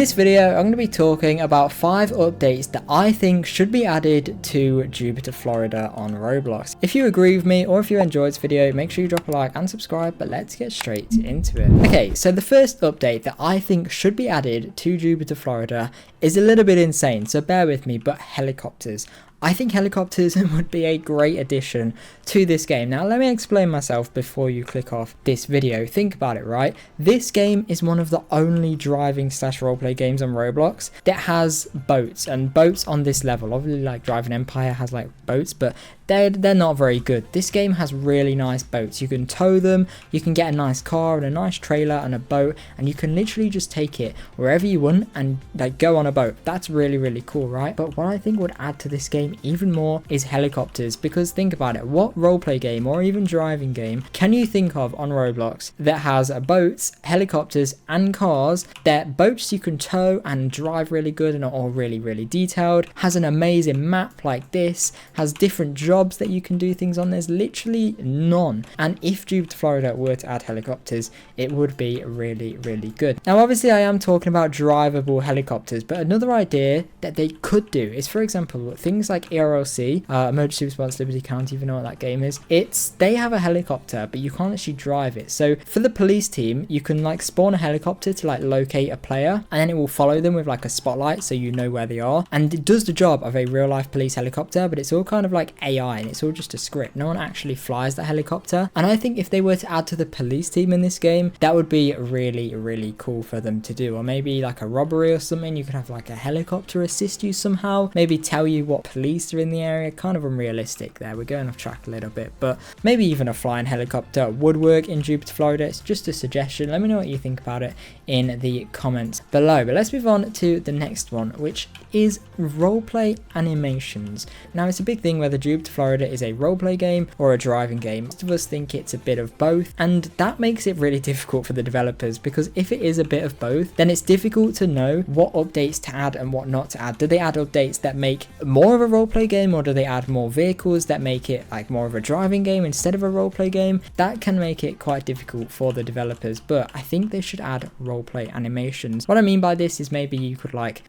this video, I'm going to be talking about 5 updates that I think should be added to Jupiter, Florida on Roblox. If you agree with me or if you enjoyed this video, make sure you drop a like and subscribe, but let's get straight into it. Okay, so the first update that I think should be added to Jupiter, Florida is a little bit insane, so bear with me, but helicopters. I think helicopters would be a great addition to this game. Now, let me explain myself before you click off this video. Think about it, right? This game is one of the only driving / roleplay games on Roblox that has boats, and boats on this level. Obviously, like Driving Empire has like boats, but they're not very good. This game has really nice boats. You can tow them, you can get a nice car and a nice trailer and a boat, and you can literally just take it wherever you want and like go on a boat. That's really cool, right? But what I think would add to this game even more is helicopters, because think about it, what roleplay game or even driving game can you think of on Roblox that has boats, helicopters and cars? That boats you can tow and drive really good and are all really detailed, has an amazing map like this, has different jobs that you can do things on. There's literally none. And if Jupiter, Florida were to add helicopters, it would be really good. Now obviously I am talking about drivable helicopters, but another idea that they could do is, for example, things like ERLC, Emergency Response Liberty County, if you know what that game is. They have a helicopter, but you can't actually drive it. So for the police team, you can like spawn a helicopter to like locate a player, and then it will follow them with like a spotlight so you know where they are, and it does the job of a real life police helicopter, but it's all kind of like AI and it's all just a script. No one actually flies the helicopter, and I think if they were to add to the police team in this game, that would be really cool for them to do. Or maybe like a robbery or something, you could have like a helicopter assist you somehow, maybe tell you what police are in the area. Kind of unrealistic there, we're going off track a little bit, but maybe even a flying helicopter would work in Jupiter, Florida. It's just a suggestion. Let me know what you think about it in the comments below. But let's move on to the next one, which is roleplay animations. Now it's a big thing whether Jupiter, Florida is a roleplay game or a driving game. Most of us think it's a bit of both, and that makes it really difficult for the developers, because if it is a bit of both, then it's difficult to know what updates to add and what not to add. Do they add updates that make more of a roleplay game, or do they add more vehicles that make it like more of a driving game instead of a roleplay game? That can make it quite difficult for the developers, but I think they should add roleplay animations. What I mean by this is maybe you could like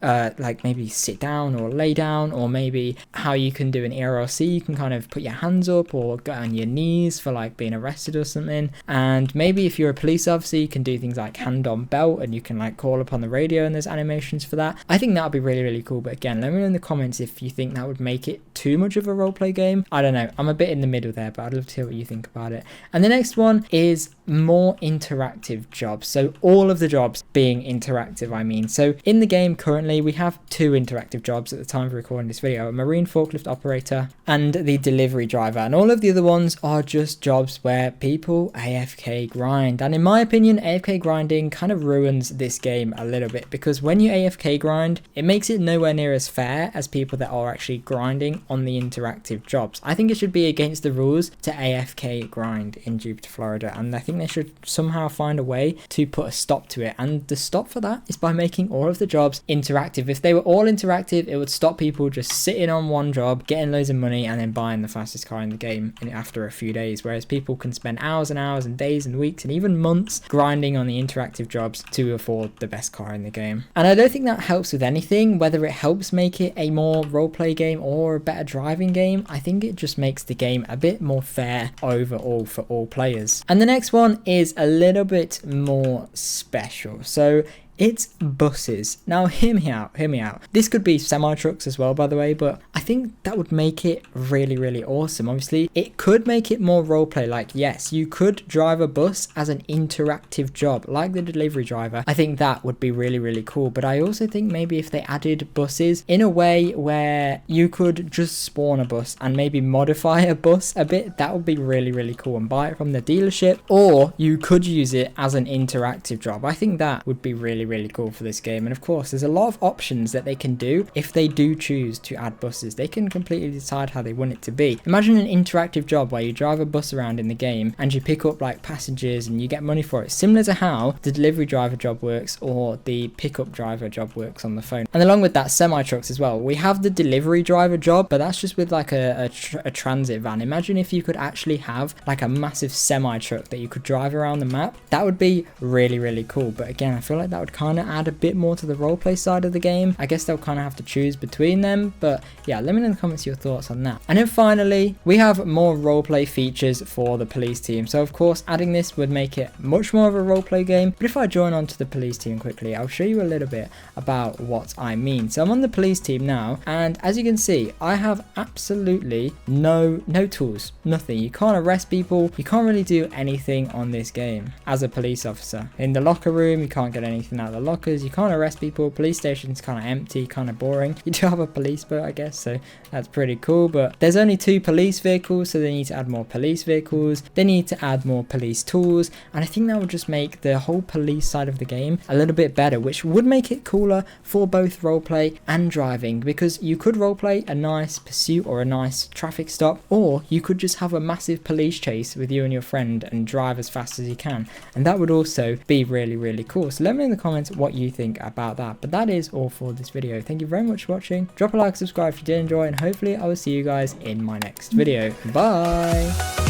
maybe sit down or lay down, or maybe how you can do an ERLC, you can kind of put your hands up or go on your knees for like being arrested or something. And maybe if you're a police officer, you can do things like hand on belt, and you can like call up on the radio, and there's animations for that. I think that would be really cool. But again, let me know in the comments if you think that would make it too much of a roleplay game. I don't know, I'm a bit in the middle there, but I'd love to hear what you think about it. And the next one is more interactive jobs. So all of the jobs being interactive, I mean. So in the game currently we have 2 interactive jobs at the time of recording this video: a marine forklift operator and the delivery driver. And all of the other ones are just jobs where people AFK grind. And in my opinion, AFK grinding kind of ruins this game a little bit, because when you AFK grind, it makes it nowhere near as fair as people that are actually grinding on the interactive jobs. I think it should be against the rules to AFK grind in Jupiter, Florida, and I think they should somehow find a way to put a stop to it. And the stop for that is by making all of the jobs interactive. If they were all interactive, it would stop people just sitting on one job, getting loads of money, and then buying the fastest car in the game after a few days, whereas people can spend hours and hours and days and weeks and even months grinding on the interactive jobs to afford the best car in the game. And I don't think that helps with anything, whether it helps make it a more roleplay game or a better driving game. I think it just makes the game a bit more fair overall for all players. And the next one is a little bit more special. So it's buses. Now hear me out. This could be semi-trucks as well, by the way, but I think that would make it really awesome. Obviously it could make it more roleplay. Like, yes, you could drive a bus as an interactive job like the delivery driver. I think that would be really cool. But I also think maybe if they added buses in a way where you could just spawn a bus and maybe modify a bus a bit, that would be really cool, and buy it from the dealership, or you could use it as an interactive job. I think that would be really cool for this game. And of course there's a lot of options that they can do if they do choose to add buses. They can completely decide how they want it to be. Imagine an interactive job where you drive a bus around in the game and you pick up like passengers and you get money for it, similar to how the delivery driver job works or the pickup driver job works on the phone. And along with that, semi-trucks as well. We have the delivery driver job, but that's just with like a transit van. Imagine if you could actually have like a massive semi-truck that you could drive around the map. That would be really cool. But again, I feel like that would kind of add a bit more to the roleplay side of the game. I guess they'll kind of have to choose between them, but yeah, let me know in the comments your thoughts on that. And then finally, we have more roleplay features for the police team. So of course, adding this would make it much more of a roleplay game, but if I join onto the police team quickly, I'll show you a little bit about what I mean. So I'm on the police team now, and as you can see, I have absolutely no tools, nothing. You can't arrest people, you can't really do anything on this game as a police officer. In the locker room, you can't get anything out of the lockers, you can't arrest people, police station's kind of empty, kind of boring. You do have a police boat, I guess, so that's pretty cool, but there's only 2 police vehicles, so they need to add more police vehicles, they need to add more police tools, and I think that would just make the whole police side of the game a little bit better, which would make it cooler for both roleplay and driving, because you could roleplay a nice pursuit or a nice traffic stop, or you could just have a massive police chase with you and your friend and drive as fast as you can, and that would also be really cool. So let me know in the comments what you think about that. But that is all for this video. Thank you very much for watching. Drop a like, subscribe if you did enjoy, and hopefully I will see you guys in my next video. Bye.